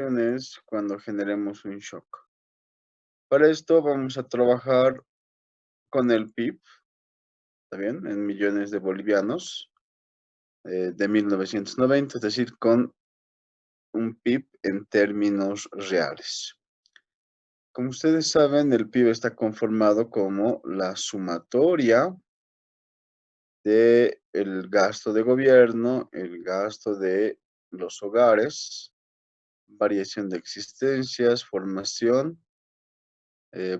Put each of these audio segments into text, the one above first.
es cuando generemos un shock. Para esto vamos a trabajar con el PIB, ¿está bien? En millones de bolivianos de 1990, es decir, con un PIB en términos reales. Como ustedes saben, el PIB está conformado como la sumatoria de el gasto de gobierno, el gasto de los hogares, variación de existencias, formación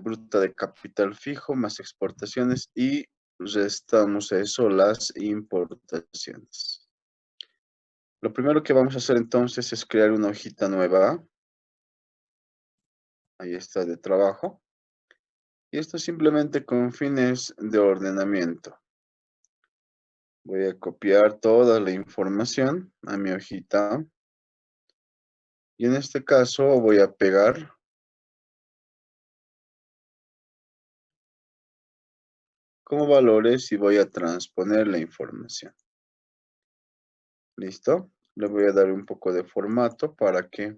bruta de capital fijo, más exportaciones y restamos a eso las importaciones. Lo primero que vamos a hacer entonces es crear una hojita nueva. Ahí está de trabajo. Y esto simplemente con fines de ordenamiento. Voy a copiar toda la información a mi hojita. Y en este caso voy a pegar como valores y voy a transponer la información. ¿Listo? Le voy a dar un poco de formato para que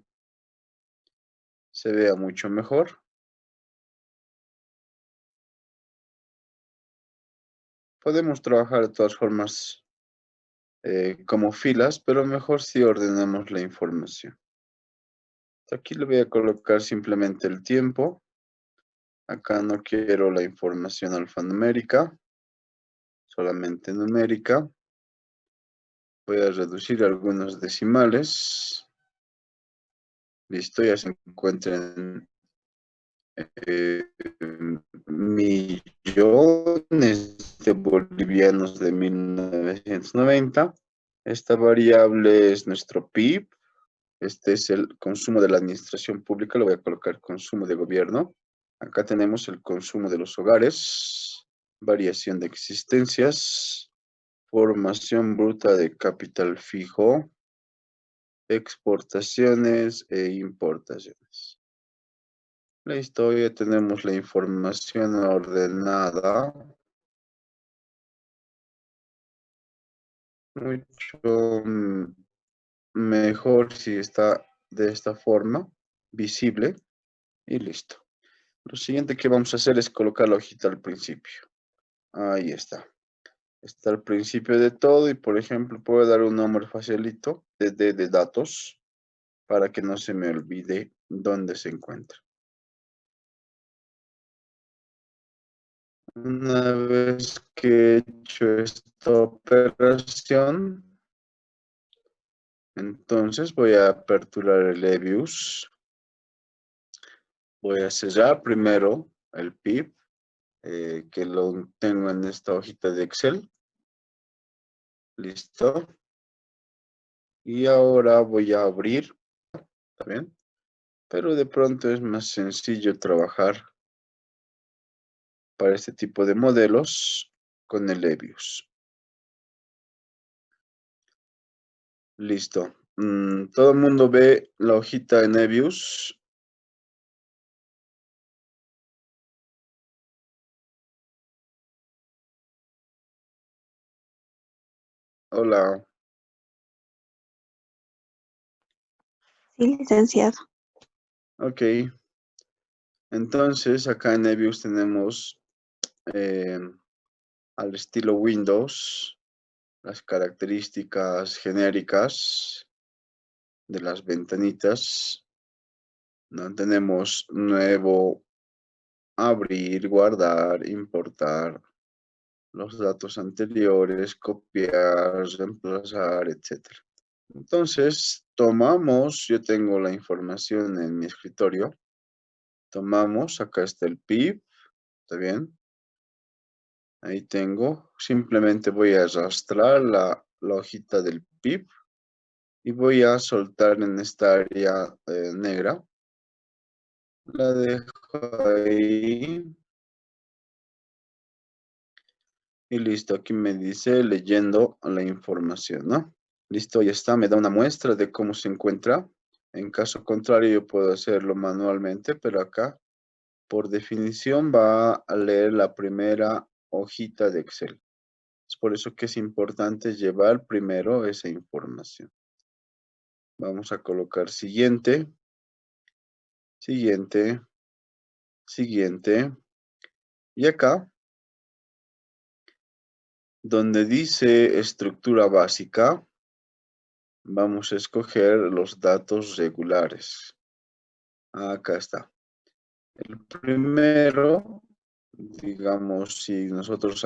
se vea mucho mejor. Podemos trabajar de todas formas como filas, pero mejor si ordenamos la información. Aquí le voy a colocar simplemente el tiempo. Acá no quiero la información alfanumérica, solamente numérica. Voy a reducir algunos decimales. Listo, ya se encuentran millones de bolivianos de 1990. Esta variable es nuestro PIB. Este es el consumo de la administración pública. Le voy a colocar consumo de gobierno. Acá tenemos el consumo de los hogares, variación de existencias, formación bruta de capital fijo, exportaciones e importaciones. Listo, ya tenemos la información ordenada. Mucho mejor si está de esta forma, visible, y listo. Lo siguiente que vamos a hacer es colocar la hojita al principio. Ahí está. Está al principio de todo y, por ejemplo, puedo dar un nombre facilito de datos para que no se me olvide dónde se encuentra. Una vez que he hecho esta operación, entonces voy a aperturar el EBIUS. Voy a cerrar primero el PIB, que lo tengo en esta hojita de Excel. Listo. Y ahora voy a abrir, ¿está bien? Pero de pronto es más sencillo trabajar para este tipo de modelos con el EBIUS. Listo. ¿Todo el mundo ve la hojita en EBIUS? Hola. Sí, licenciado. Ok. Entonces, acá en EBIUS tenemos eh, al estilo Windows las características genéricas de las ventanitas. No tenemos nuevo, abrir, guardar, importar los datos anteriores, copiar, reemplazar, etcétera. Entonces, tomamos, yo tengo la información en mi escritorio, tomamos, acá está el PIB, ¿está bien? Ahí tengo, simplemente voy a arrastrar la hojita del PIB y voy a soltar en esta área negra. La dejo ahí. Y listo, aquí me dice leyendo la información, ¿no? Listo, ya está, me da una muestra de cómo se encuentra. En caso contrario, yo puedo hacerlo manualmente, pero acá, por definición, va a leer la primera hojita de Excel. Es por eso que es importante llevar primero esa información. Vamos a colocar siguiente. siguiente, siguiente. Y acá, donde dice estructura básica, vamos a escoger los datos regulares. Acá está. El primero, digamos, si nosotros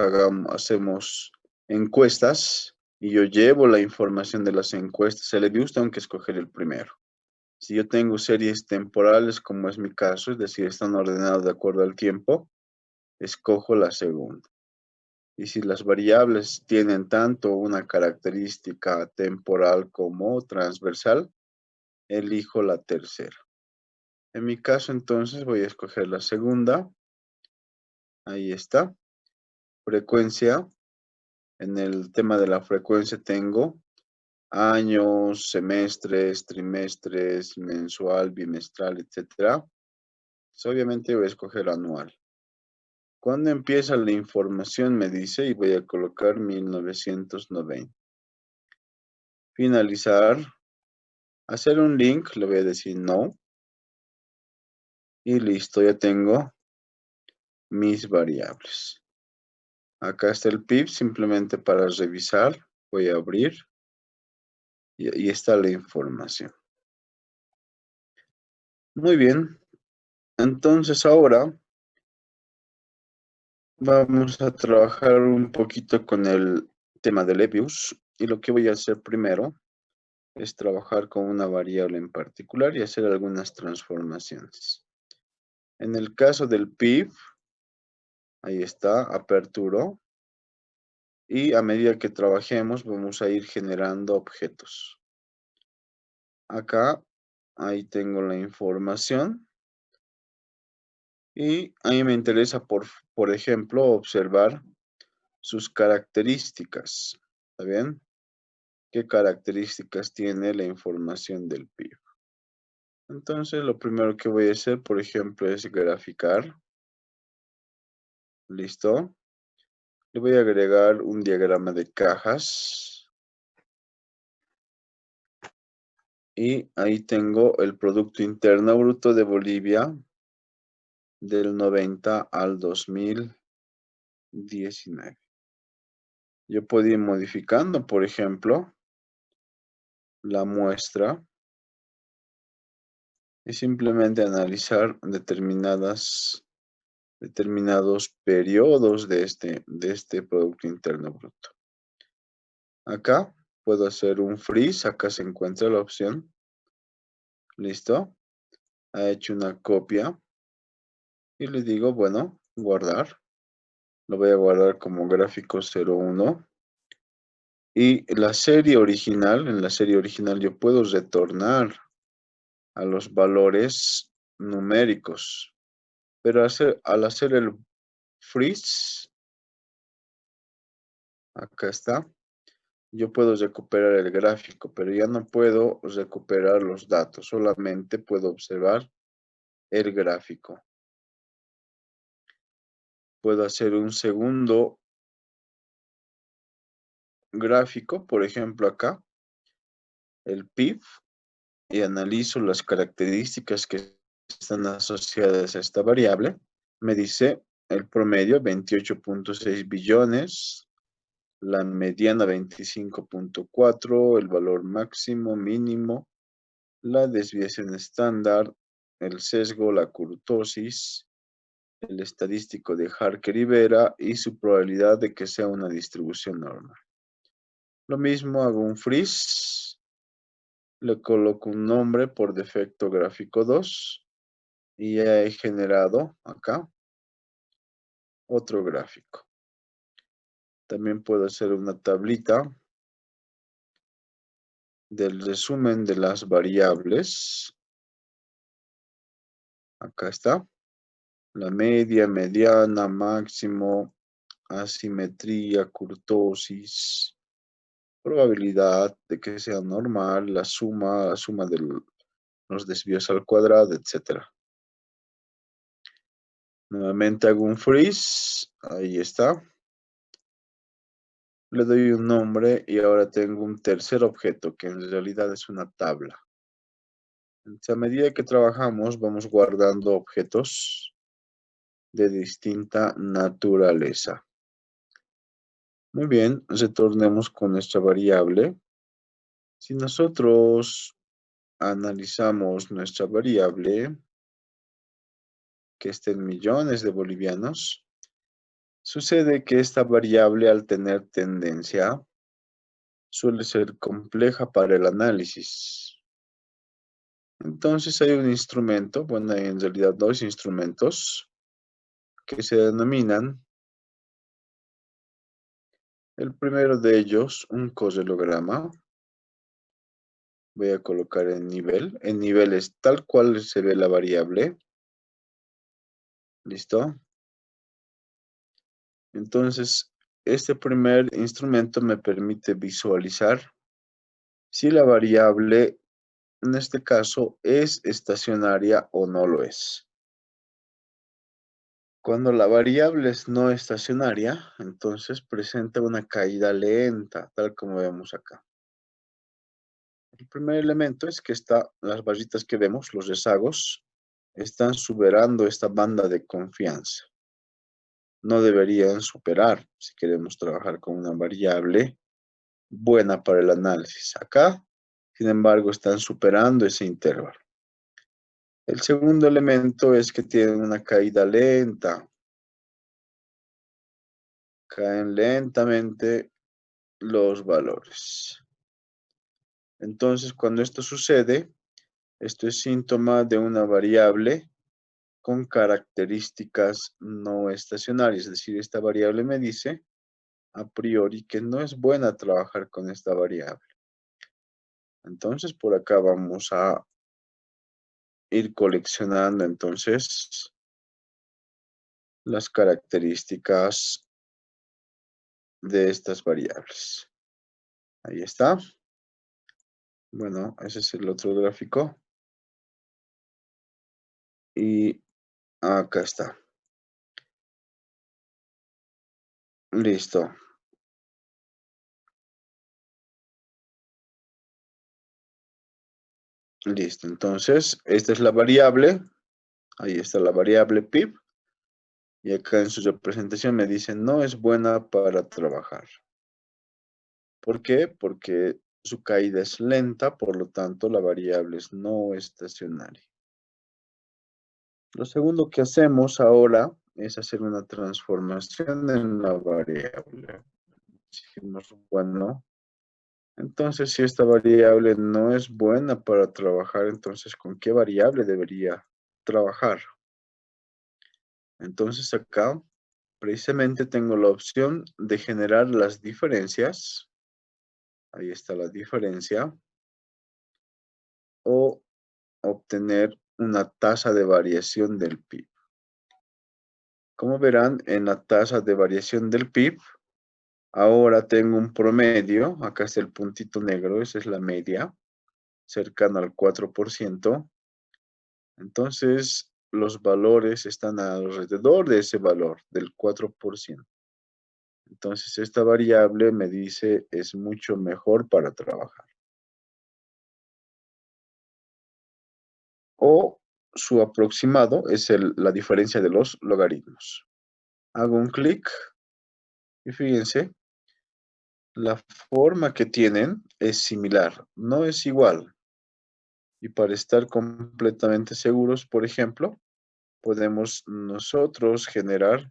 hacemos encuestas y yo llevo la información de las encuestas, se le gusta aunque escoger el primero. Si yo tengo series temporales, como es mi caso, es decir, están ordenadas de acuerdo al tiempo, escojo la segunda. Y si las variables tienen tanto una característica temporal como transversal, elijo la tercera. En mi caso, entonces, voy a escoger la segunda. Ahí está. Frecuencia. En el tema de la frecuencia tengo años, semestres, trimestres, mensual, bimestral, etc. Obviamente voy a escoger anual. ¿Cuándo empieza la información? Me dice, y voy a colocar 1990. Finalizar. Hacer un link, le voy a decir no. Y listo, ya tengo mis variables. Acá está el PIB, simplemente para revisar. Voy a abrir. Y está la información. Muy bien. Entonces ahora vamos a trabajar un poquito con el tema de Lebbeus. Y lo que voy a hacer primero es trabajar con una variable en particular y hacer algunas transformaciones. En el caso del PIB, ahí está, aperturo. Y a medida que trabajemos, vamos a ir generando objetos. Acá, ahí tengo la información. Y a mí me interesa, por ejemplo, observar sus características. ¿Está bien? ¿Qué características tiene la información del PIB? Entonces, lo primero que voy a hacer, por ejemplo, es graficar. ¿Listo? Le voy a agregar un diagrama de cajas. Y ahí tengo el Producto Interno Bruto de Bolivia del 90 al 2019. Yo puedo ir modificando, por ejemplo, la muestra y simplemente analizar determinados periodos de este Producto Interno Bruto. Acá puedo hacer un freeze, acá se encuentra la opción. ¿Listo? Ha hecho una copia y le digo, bueno, guardar. Lo voy a guardar como gráfico 01. Y en la serie original yo puedo retornar a los valores numéricos. Pero al hacer el freeze, acá está, yo puedo recuperar el gráfico, pero ya no puedo recuperar los datos, solamente puedo observar el gráfico. Puedo hacer un segundo gráfico, por ejemplo acá, el PIB, y analizo las características que están asociadas a esta variable. Me dice el promedio 28.6 billones, la mediana 25.4, el valor máximo, mínimo, la desviación estándar, el sesgo, la kurtosis, el estadístico de Harker-Rivera y su probabilidad de que sea una distribución normal. Lo mismo, hago un freeze, le coloco un nombre por defecto gráfico 2 y ya he generado acá otro gráfico. También puedo hacer una tablita del resumen de las variables. Acá está. La media, mediana, máximo, asimetría, kurtosis, probabilidad de que sea normal, la suma de los desvíos al cuadrado, etc. Nuevamente hago un freeze. Ahí está. Le doy un nombre y ahora tengo un tercer objeto que en realidad es una tabla. Entonces, a medida que trabajamos, vamos guardando objetos de distinta naturaleza. Muy bien, retornemos con nuestra variable. Si nosotros analizamos nuestra variable, que está en millones de bolivianos, sucede que esta variable, al tener tendencia, suele ser compleja para el análisis. Entonces hay un instrumento, bueno, hay en realidad dos instrumentos que se denominan, el primero de ellos, un correlograma. Voy a colocar en nivel es tal cual se ve la variable. ¿Listo? Entonces, este primer instrumento me permite visualizar si la variable, en este caso, es estacionaria o no lo es. Cuando la variable es no estacionaria, entonces presenta una caída lenta, tal como vemos acá. El primer elemento es que las barritas que vemos, los rezagos, están superando esta banda de confianza. No deberían superar si queremos trabajar con una variable buena para el análisis. Acá, sin embargo, están superando ese intervalo. El segundo elemento es que tienen una caída lenta. Caen lentamente los valores. Entonces, cuando esto sucede, esto es síntoma de una variable con características no estacionarias. Es decir, esta variable me dice a priori que no es buena trabajar con esta variable. Entonces, por acá vamos a ir coleccionando entonces las características de estas variables. Ahí está. Bueno, ese es el otro gráfico. Y acá está. Listo. Listo. Entonces, esta es la variable. Ahí está la variable PIB. Y acá en su representación me dice no es buena para trabajar. ¿Por qué? Porque su caída es lenta, por lo tanto la variable es no estacionaria. Lo segundo que hacemos ahora es hacer una transformación en la variable. Decimos, bueno, entonces si esta variable no es buena para trabajar, entonces ¿con qué variable debería trabajar? Entonces acá precisamente tengo la opción de generar las diferencias. Ahí está la diferencia. O obtener una tasa de variación del PIB. Como verán, en la tasa de variación del PIB, ahora tengo un promedio, acá está el puntito negro, esa es la media, cercano al 4%. Entonces, los valores están alrededor de ese valor, del 4%. Entonces, esta variable me dice es mucho mejor para trabajar. O su aproximado es la diferencia de los logaritmos. Hago un clic y fíjense, la forma que tienen es similar, no es igual. Y para estar completamente seguros, por ejemplo, podemos nosotros generar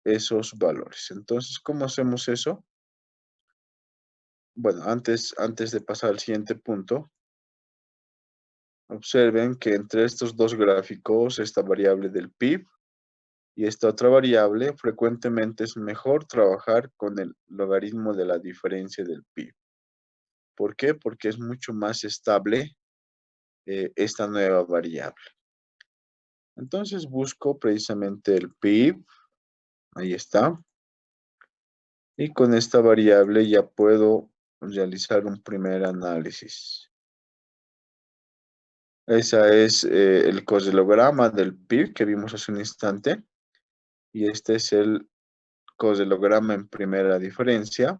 esos valores. Entonces, ¿cómo hacemos eso? Bueno, antes de pasar al siguiente punto, observen que entre estos dos gráficos, esta variable del PIB y esta otra variable, frecuentemente es mejor trabajar con el logaritmo de la diferencia del PIB. ¿Por qué? Porque es mucho más estable esta nueva variable. Entonces busco precisamente el PIB, ahí está, y con esta variable ya puedo realizar un primer análisis. Ese es el correlograma del PIB que vimos hace un instante, y este es el correlograma en primera diferencia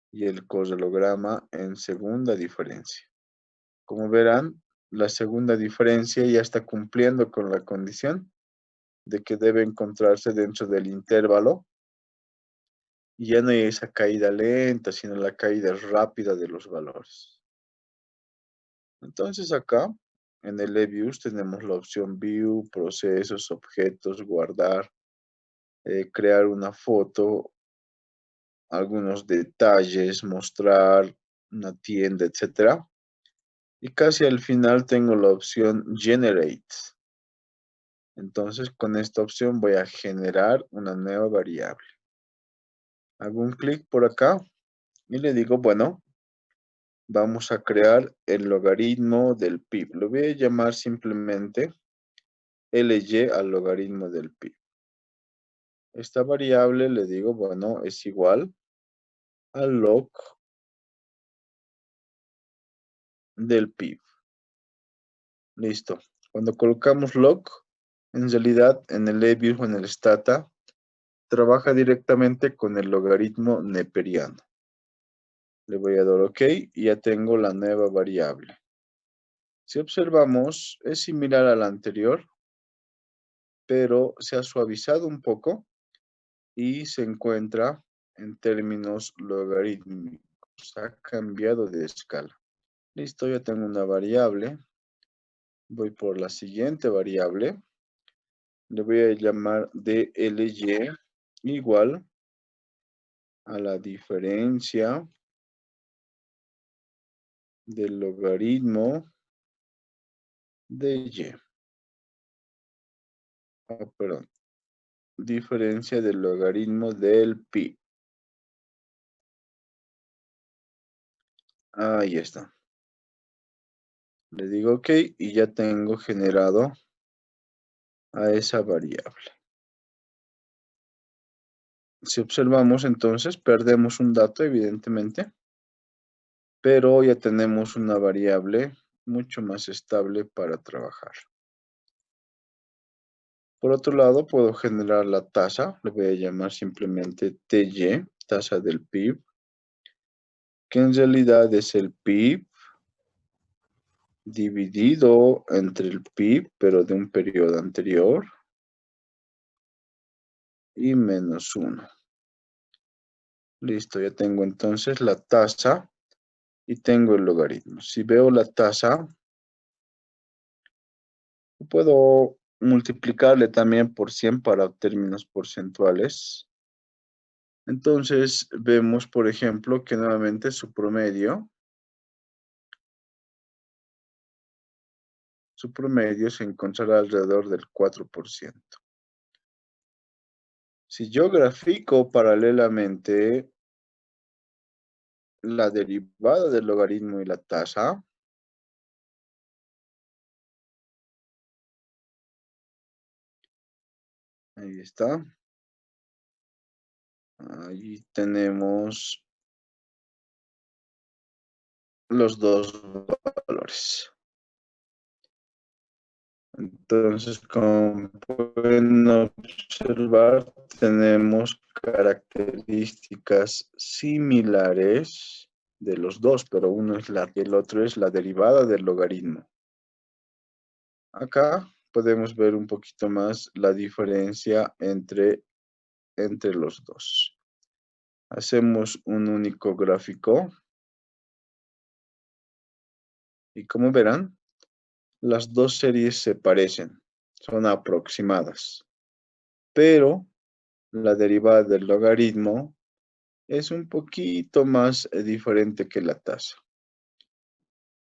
y el correlograma en segunda diferencia. Como verán, la segunda diferencia ya está cumpliendo con la condición de que debe encontrarse dentro del intervalo. Y ya no hay esa caída lenta, sino la caída rápida de los valores. Entonces acá, en el eViews, tenemos la opción View, Procesos, Objetos, Guardar, crear una foto, algunos detalles, mostrar una tienda, etc. Y casi al final tengo la opción Generate. Entonces con esta opción voy a generar una nueva variable. Hago un clic por acá y le digo, bueno, vamos a crear el logaritmo del PIB. Lo voy a llamar simplemente LY al logaritmo del PIB. Esta variable le digo, bueno, es igual al log del PIB. Listo. Cuando colocamos log, en realidad en el eView o en el stata, trabaja directamente con el logaritmo neperiano. Le voy a dar OK y ya tengo la nueva variable. Si observamos, es similar a la anterior, pero se ha suavizado un poco y se encuentra en términos logarítmicos. Ha cambiado de escala. Listo, ya tengo una variable. Voy por la siguiente variable. Le voy a llamar DLY igual a la diferencia del logaritmo de Y. Perdón. Diferencia del logaritmo del pi. Ahí está. Le digo OK y ya tengo generado a esa variable. Si observamos entonces, perdemos un dato evidentemente, pero ya tenemos una variable mucho más estable para trabajar. Por otro lado, puedo generar la tasa, le voy a llamar simplemente TY, tasa del PIB, que en realidad es el PIB dividido entre el PIB, pero de un periodo anterior, y menos 1. Listo, ya tengo entonces la tasa y tengo el logaritmo. Si veo la tasa, puedo multiplicarle también por 100 para términos porcentuales. Entonces vemos, por ejemplo, que nuevamente su promedio se encontrará alrededor del 4%. Si yo grafico paralelamente la derivada del logaritmo y la tasa, ahí está. Ahí tenemos los dos valores. Entonces, como pueden observar, tenemos características similares de los dos, pero uno es la y el otro es la derivada del logaritmo. Acá podemos ver un poquito más la diferencia entre los dos. Hacemos un único gráfico y como verán, las dos series se parecen, son aproximadas, pero la derivada del logaritmo es un poquito más diferente que la tasa.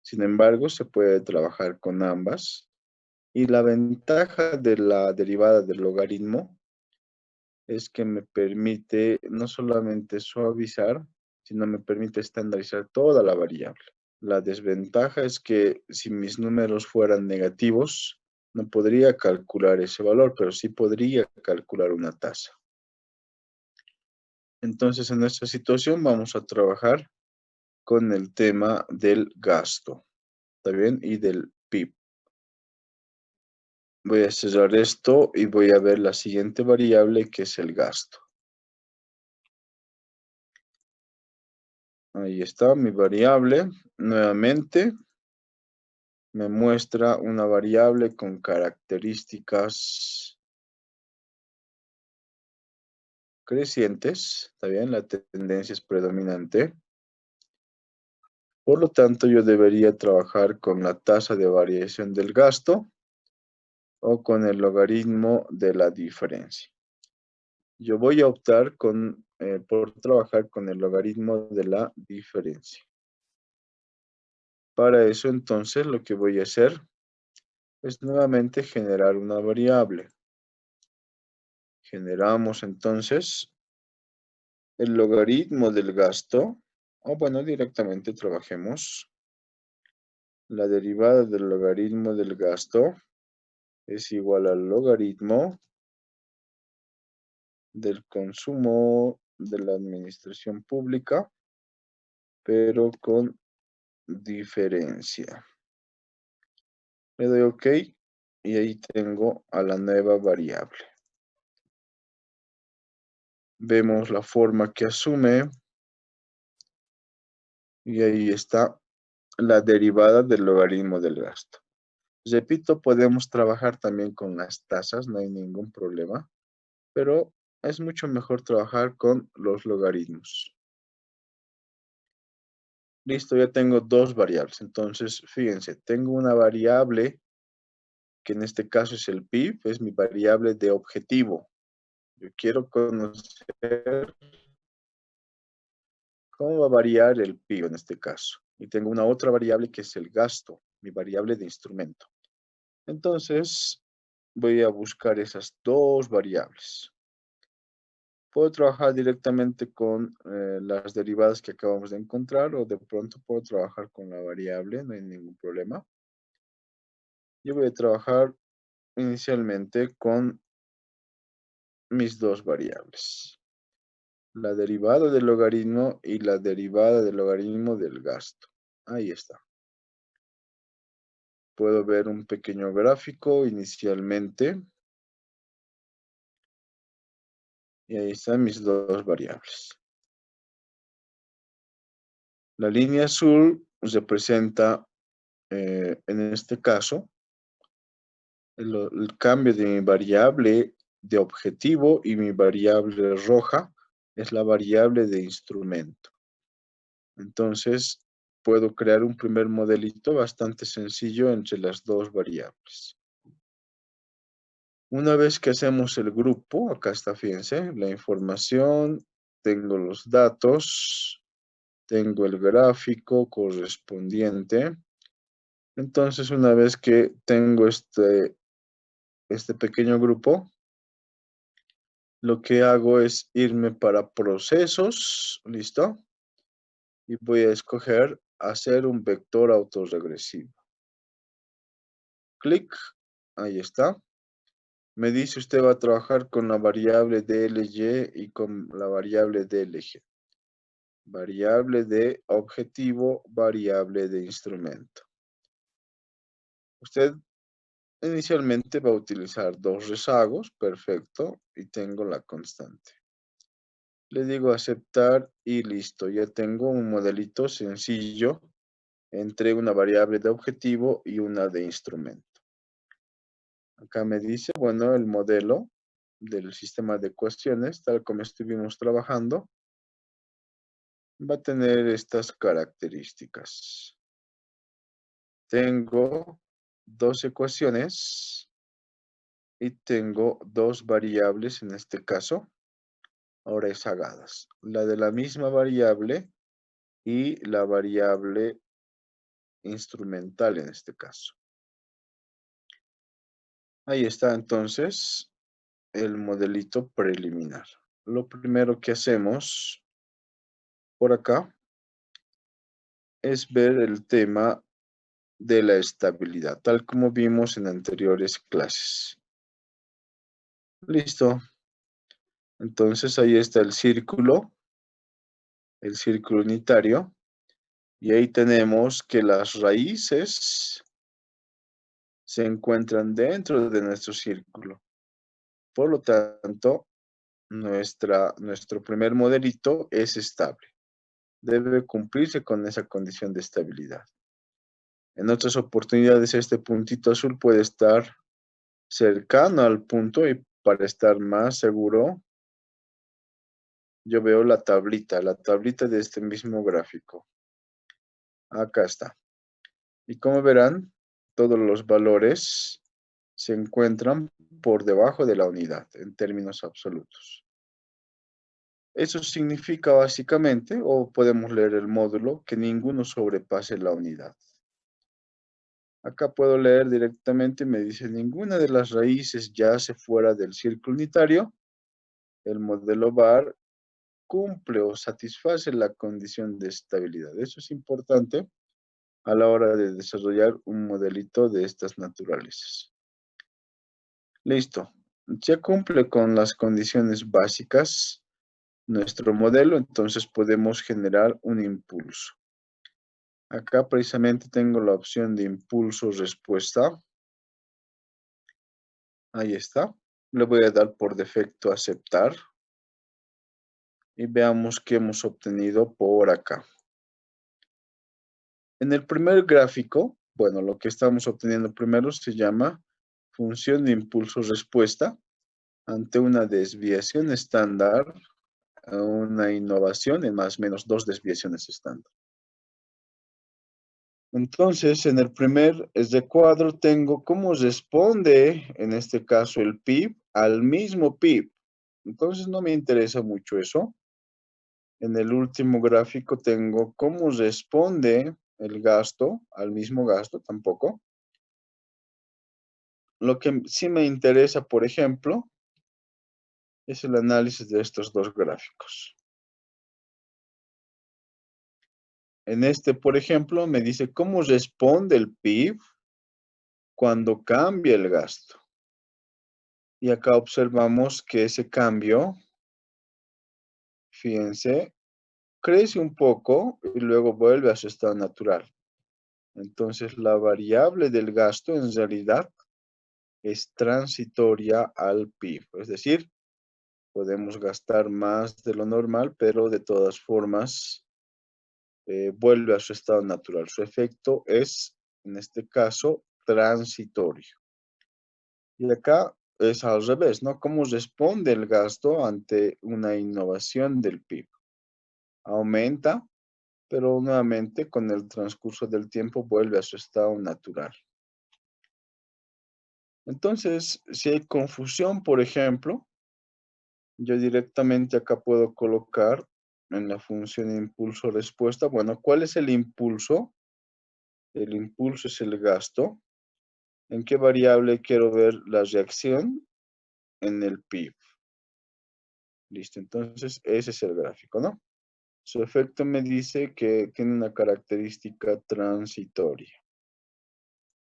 Sin embargo, se puede trabajar con ambas y la ventaja de la derivada del logaritmo es que me permite no solamente suavizar, sino me permite estandarizar toda la variable. La desventaja es que si mis números fueran negativos, no podría calcular ese valor, pero sí podría calcular una tasa. Entonces, en esta situación vamos a trabajar con el tema del gasto, ¿está bien? Y del PIB. Voy a cerrar esto y voy a ver la siguiente variable que es el gasto. Ahí está mi variable. Nuevamente me muestra una variable con características crecientes, ¿está bien? La tendencia es predominante. Por lo tanto, yo debería trabajar con la tasa de variación del gasto o con el logaritmo de la diferencia. Yo voy a optar por trabajar con el logaritmo de la diferencia. Para eso, entonces, lo que voy a hacer es nuevamente generar una variable. Generamos, entonces, el logaritmo del gasto, o bueno, directamente trabajemos. La derivada del logaritmo del gasto es igual al logaritmo del consumo de la administración pública, pero con diferencia. Le doy OK y ahí tengo a la nueva variable. Vemos la forma que asume y ahí está la derivada del logaritmo del gasto. Repito, podemos trabajar también con las tasas, no hay ningún problema, pero es mucho mejor trabajar con los logaritmos. Listo, ya tengo dos variables. Entonces, fíjense, tengo una variable que en este caso es el PIB, es mi variable de objetivo. Yo quiero conocer cómo va a variar el PIB en este caso. Y tengo una otra variable que es el gasto, mi variable de instrumento. Entonces, voy a buscar esas dos variables. Puedo trabajar directamente con las derivadas que acabamos de encontrar o de pronto puedo trabajar con la variable, no hay ningún problema. Yo voy a trabajar inicialmente con mis dos variables. La derivada del logaritmo y la derivada del logaritmo del gasto. Ahí está. Puedo ver un pequeño gráfico inicialmente. Y ahí están mis dos variables. La línea azul representa, en este caso, el cambio de mi variable de objetivo y mi variable roja es la variable de instrumento. Entonces, puedo crear un primer modelito bastante sencillo entre las dos variables. Una vez que hacemos el grupo, acá está, fíjense, la información, tengo los datos, tengo el gráfico correspondiente. Entonces, una vez que tengo este pequeño grupo, lo que hago es irme para procesos, ¿listo? Y voy a escoger hacer un vector autorregresivo. Clic, ahí está. Me dice usted va a trabajar con la variable DLY y con la variable DLG. Variable de objetivo, variable de instrumento. Usted inicialmente va a utilizar dos rezagos, perfecto, y tengo la constante. Le digo aceptar y listo. Ya tengo un modelito sencillo entre una variable de objetivo y una de instrumento. Acá me dice, bueno, el modelo del sistema de ecuaciones, tal como estuvimos trabajando, va a tener estas características. Tengo dos ecuaciones y tengo dos variables en este caso, ahora rezagadas. La de la misma variable y la variable instrumental en este caso. Ahí está entonces el modelito preliminar. Lo primero que hacemos por acá es ver el tema de la estabilidad, tal como vimos en anteriores clases. Listo. Entonces ahí está el círculo unitario, y ahí tenemos que las raíces se encuentran dentro de nuestro círculo. Por lo tanto, nuestro primer modelito es estable. Debe cumplirse con esa condición de estabilidad. En otras oportunidades este puntito azul puede estar cercano al punto y para estar más seguro, yo veo la tablita de este mismo gráfico. Acá está. Y como verán, todos los valores se encuentran por debajo de la unidad en términos absolutos. Eso significa básicamente, o podemos leer el módulo, que ninguno sobrepase la unidad. Acá puedo leer directamente, me dice, ninguna de las raíces yace fuera del círculo unitario. El modelo VAR cumple o satisface la condición de estabilidad. Eso es importante a la hora de desarrollar un modelito de estas naturalezas. Listo. Ya cumple con las condiciones básicas nuestro modelo, entonces podemos generar un impulso. Acá precisamente tengo la opción de impulso respuesta. Ahí está. Le voy a dar por defecto aceptar. Y veamos qué hemos obtenido por acá. En el primer gráfico, bueno, lo que estamos obteniendo primero se llama función de impulso respuesta ante una desviación estándar a una innovación en más o menos 2 desviaciones estándar. Entonces, en el primer recuadro tengo cómo responde, en este caso, el PIB al mismo PIB. Entonces, no me interesa mucho eso. En el último gráfico tengo cómo responde el gasto al mismo gasto, tampoco. Lo que sí me interesa, por ejemplo, es el análisis de estos dos gráficos. En este, por ejemplo, me dice cómo responde el PIB cuando cambia el gasto. Y acá observamos que ese cambio, fíjense, crece un poco y luego vuelve a su estado natural. Entonces, la variable del gasto en realidad es transitoria al PIB. Es decir, podemos gastar más de lo normal, pero de todas formas vuelve a su estado natural. Su efecto es, en este caso, transitorio. Y acá es al revés, ¿no? ¿Cómo responde el gasto ante una innovación del PIB? Aumenta, pero nuevamente con el transcurso del tiempo vuelve a su estado natural. Entonces, si hay confusión, por ejemplo, yo directamente acá puedo colocar en la función impulso-respuesta, bueno, ¿cuál es el impulso? El impulso es el gasto. ¿En qué variable quiero ver la reacción? En el PIB. Listo, entonces ese es el gráfico, ¿no? Su efecto me dice que tiene una característica transitoria.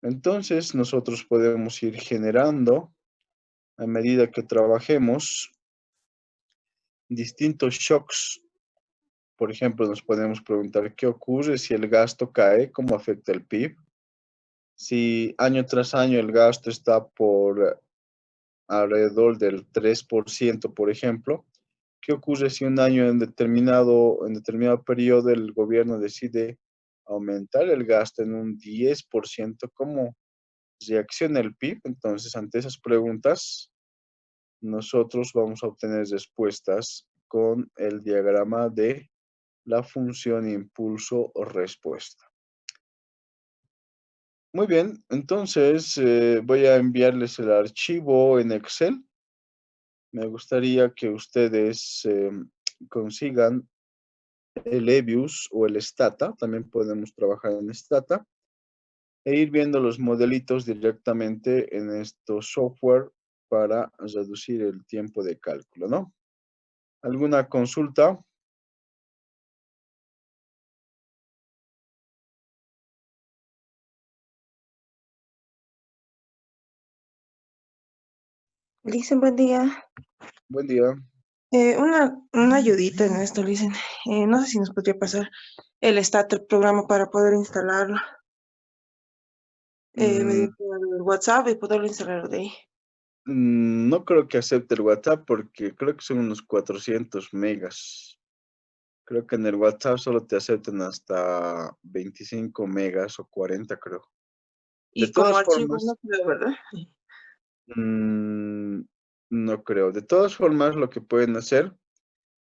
Entonces nosotros podemos ir generando, a medida que trabajemos, distintos shocks. Por ejemplo, nos podemos preguntar qué ocurre si el gasto cae, cómo afecta el PIB. Si año tras año el gasto está por alrededor del 3%, por ejemplo, ¿qué ocurre si un año en determinado periodo el gobierno decide aumentar el gasto en un 10%? ¿Cómo reacciona el PIB? Entonces, ante esas preguntas, nosotros vamos a obtener respuestas con el diagrama de la función impulso o respuesta. Muy bien, entonces voy a enviarles el archivo en Excel. Me gustaría que ustedes consigan el EBIUS o el Stata, también podemos trabajar en Stata, e ir viendo los modelitos directamente en estos software para reducir el tiempo de cálculo, ¿no? ¿Alguna consulta? Dicen, buen día. Buen día. Una ayudita en esto, dicen. No sé si nos podría pasar el starter programa para poder instalarlo Mm, mediante el WhatsApp y poderlo instalar de ahí. no creo que acepte el WhatsApp porque creo que son unos 400 megas. Creo que en el WhatsApp solo te aceptan hasta 25 megas o 40, creo. De Y como todas archivo no formas, creo, ¿verdad? no creo. De todas formas, lo que pueden hacer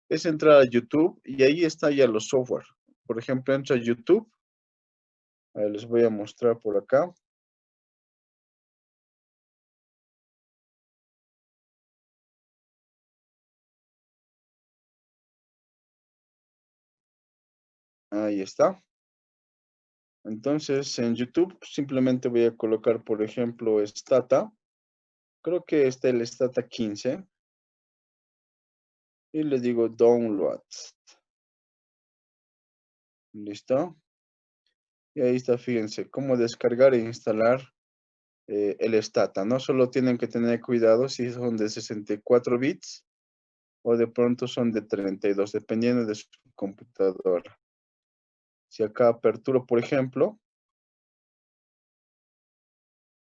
es entrar a YouTube y ahí está ya los software. Por ejemplo, entra a YouTube. Les voy a mostrar por acá. Ahí está. Entonces, en YouTube simplemente voy a colocar, por ejemplo, Stata. Creo que está el Stata 15. Y le digo Download. ¿Listo? Y ahí está, fíjense, cómo descargar e instalar el Stata. No solo tienen que tener cuidado si son de 64 bits o de pronto son de 32, dependiendo de su computadora. Si acá aperturo, por ejemplo,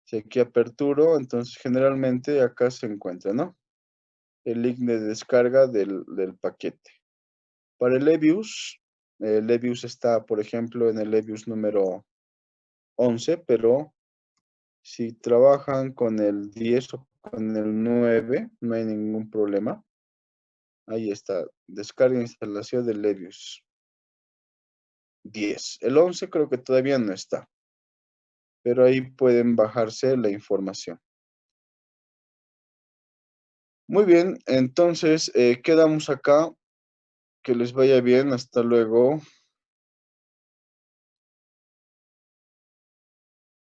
si aquí aperturo, entonces generalmente acá se encuentra, ¿no? El link de descarga del paquete. Para el Levius está, por ejemplo, en el Levius número 11, pero si trabajan con el 10 o con el 9, no hay ningún problema. Ahí está, descarga e instalación del Levius 10. El 11 creo que todavía no está, pero ahí pueden bajarse la información. Muy bien, entonces quedamos acá. Que les vaya bien, hasta luego.